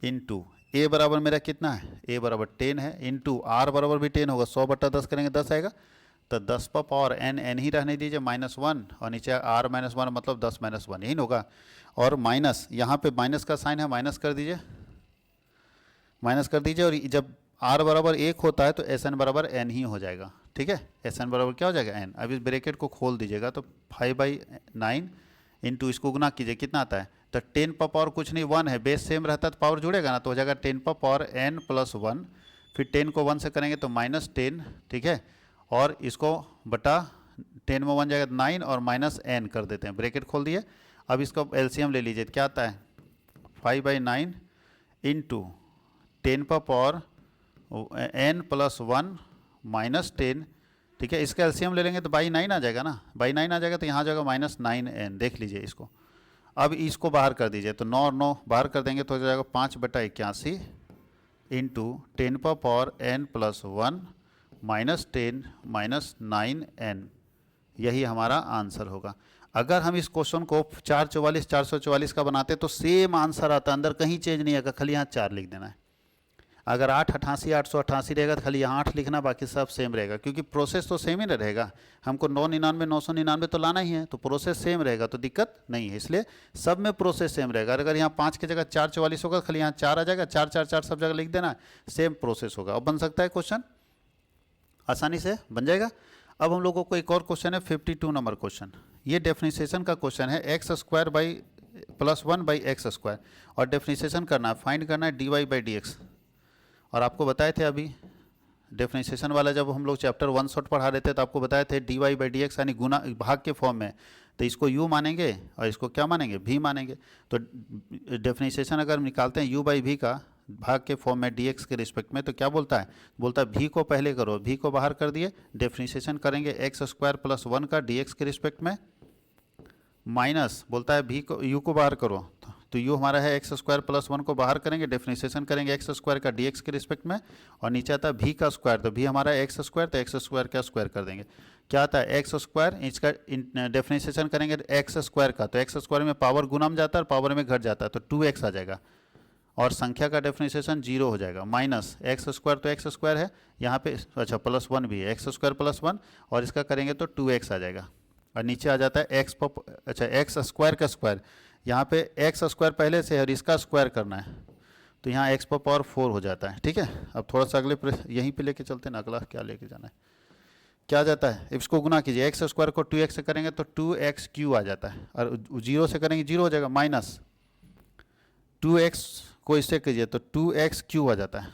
इंटू a बराबर मेरा कितना है, a बराबर 10 है, इंटू r बराबर भी 10 होगा, 100/10 करेंगे 10 आएगा, तो 10 पर पावर n ही रहने दीजिए -1, और नीचे r -1 मतलब 10 -1 यही होगा, और माइनस यहाँ पे माइनस का साइन है, माइनस कर दीजिए, माइनस कर दीजिए, और जब r बराबर 1 होता है तो SN बराबर n ही हो जाएगा। ठीक है, SN बराबर क्या हो जाएगा, n। अब इस ब्रैकेट को खोल दीजिएगा तो 5/9 इंटू इसको गुना कीजिए, कितना आता है, तो 10 पर पावर कुछ नहीं 1 है, बेस सेम रहता है तो पावर जुड़ेगा ना, तो हो जाएगा 10 पर पावर n + 1, फिर 10 को 1 से करेंगे तो -10। ठीक है, और इसको बटा 10 में 1 जाएगा 9 और -n कर देते हैं, ब्रैकेट खोल दिए। अब इसको LCM ले लीजिए, क्या आता है 5/9 इंटू 10 पर पावर n + 1 -10। ठीक है, इसका LCM ले लेंगे तो बाई 9 आ जाएगा ना, बाई 9 आ जाएगा तो यहाँ आ जाएगा -9n, देख लीजिए इसको। अब इसको बाहर कर दीजिए, तो 9 और 9 बाहर कर देंगे तो हो जाएगा 5/81 इंटू 10 पर पावर n + 1 -10 -9n, यही हमारा आंसर होगा। अगर हम इस क्वेश्चन को 444 444 का बनाते तो सेम आंसर आता, अंदर कहीं चेंज नहीं आएगा, खाली यहाँ 4 लिख देना है। अगर 888 888 रहेगा तो खाली यहाँ 8 लिखना, बाकी सब सेम रहेगा, क्योंकि प्रोसेस तो सेम ही ना रहेगा, हमको 999 999 तो लाना ही है, तो प्रोसेस सेम रहेगा तो दिक्कत नहीं है, इसलिए सब में प्रोसेस सेम रहेगा। अगर यहाँ 5 की जगह 444 होगा, खाली यहाँ 4 आ जाएगा, 4 4 4 सब जगह लिख देना, सेम प्रोसेस होगा, अब बन सकता है क्वेश्चन, आसानी से बन जाएगा। अब हम लोगों को एक और क्वेश्चन है 52 नंबर क्वेश्चन, ये डेफिनेशन का क्वेश्चन है, x² + 1/x², और डेफिनेशन करना है, फाइंड करना है dy/dx। और आपको बताए थे अभी डेफिनेशन वाला जब हम लोग चैप्टर 1 शॉट पढ़ा रहे थे तो आपको बताए थे dy/dx यानी गुना भाग के फॉर्म में, तो इसको u मानेंगे और इसको क्या मानेंगे, v मानेंगे। तो डेफिनेशन अगर हम निकालते हैं u/v का भाग के फॉर्म में dx के रिस्पेक्ट में, तो क्या बोलता है, बोलता है v को पहले करो, v को बाहर कर दिए, डेफिनेशन करेंगे x² + 1 का dx के रिस्पेक्ट में, माइनस बोलता है v को u को बाहर करो, तो u हमारा है x² + 1 को बाहर करेंगे, डेफिनेशन करेंगे x² का dx के रिस्पेक्ट में, और नीचे आता है v का स्क्वायर, तो v हमारा है x², तो x² का स्क्वायर कर देंगे, क्या आता है x², इसका डेफिनेशन करेंगे x² का, तो x² में पावर गुना में जाता है और पावर में घट जाता है, तो 2x आ जाएगा, और संख्या का डेफिनेशन 0 हो जाएगा, माइनस x² तो x² है, यहाँ पे अच्छा +1 भी है, x² + 1, और इसका करेंगे तो 2x आ जाएगा, और नीचे आ जाता है x² का स्क्वायर, यहाँ पे x² पहले से है और इसका स्क्वायर करना है, तो यहाँ x पर पावर 4 हो जाता है। ठीक है, अब थोड़ा सा अगले यहीं पे लेके चलते हैं ना, अगला क्या लेके जाना है, क्या आ जाता है, इसको गुना कीजिए, x² को 2x से करेंगे तो 2x³ आ जाता है, और 0 से करेंगे 0 हो जाएगा, माइनस 2x को इससे कीजिए तो 2x³ आ जाता है,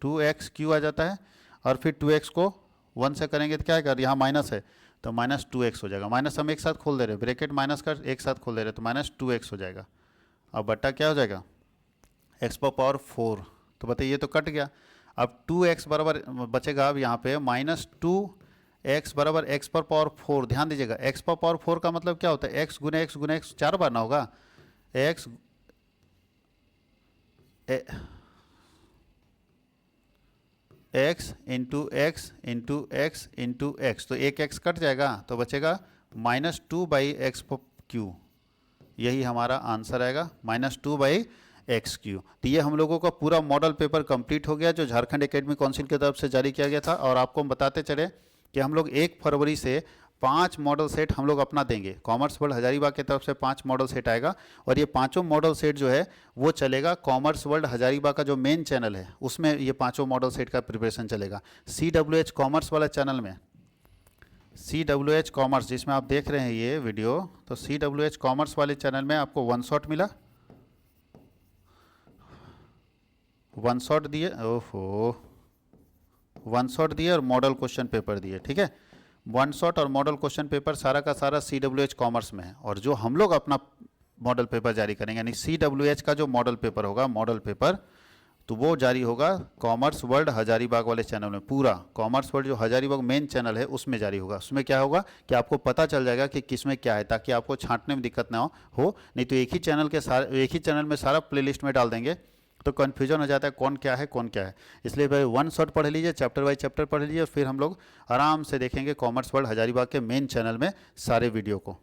2x³ आ जाता है, और फिर 2x को 1 से करेंगे तो क्या है, यहाँ माइनस है तो -2x हो जाएगा, माइनस हम एक साथ खोल दे रहे हैं, ब्रैकेट माइनस का एक साथ खोल दे रहे हैं, तो -2x हो जाएगा, अब बट्टा क्या हो जाएगा x पर पावर 4, तो बताइए ये तो कट गया, अब 2x बराबर बचेगा, अब यहाँ पे -2x बराबर x पर पावर 4, ध्यान दीजिएगा x पर पावर 4 का मतलब क्या होता है, x गुने x 4 बार ना होगा, x x into x into x into x, तो एक एक्स कट जाएगा तो बचेगा -2/x³। यही हमारा आंसर आएगा, -2/x³। तो ये हम लोगों का पूरा मॉडल पेपर कंप्लीट हो गया जो झारखंड एकेडमिक काउंसिल की तरफ से जारी किया गया था। और आपको हम बताते चले कि हम लोग 1 फरवरी से 5 मॉडल सेट हम लोग अपना देंगे। कॉमर्स वर्ल्ड हजारीबाग की तरफ से 5 मॉडल सेट आएगा और ये पांचों मॉडल सेट जो है वो चलेगा कॉमर्स वर्ल्ड हजारीबाग का जो मेन चैनल है उसमें ये पांचों मॉडल सेट का प्रिपरेशन चलेगा। CWH कॉमर्स वाला चैनल में, CWH कॉमर्स जिसमें आप देख रहे हैं ये वीडियो, तो CWH कॉमर्स वाले चैनल में आपको 1 शॉट मिला, 1 शॉट दिए, ओहो 1 शॉट दिए और मॉडल क्वेश्चन पेपर दिए। ठीक है, 1 शॉट और मॉडल क्वेश्चन पेपर सारा का सारा CWH कॉमर्स में है। और जो हम लोग अपना मॉडल पेपर जारी करेंगे यानी CWH का जो मॉडल पेपर होगा, मॉडल पेपर, तो वो जारी होगा कॉमर्स वर्ल्ड हजारीबाग वाले चैनल में। पूरा कॉमर्स वर्ल्ड जो हजारीबाग मेन चैनल है उसमें जारी होगा। उसमें क्या होगा कि आपको पता चल जाएगा कि किस में क्या है, ताकि आपको छांटने में दिक्कत ना हो। नहीं तो एक ही चैनल में सारा प्लेलिस्ट में डाल देंगे तो कन्फ्यूजन हो जाता है कौन क्या है कौन क्या है। इसलिए भाई 1 शॉट पढ़ लीजिए, चैप्टर बाय चैप्टर पढ़ लीजिए, फिर हम लोग आराम से देखेंगे कॉमर्स वर्ल्ड हजारीबाग के मेन चैनल में सारे वीडियो को।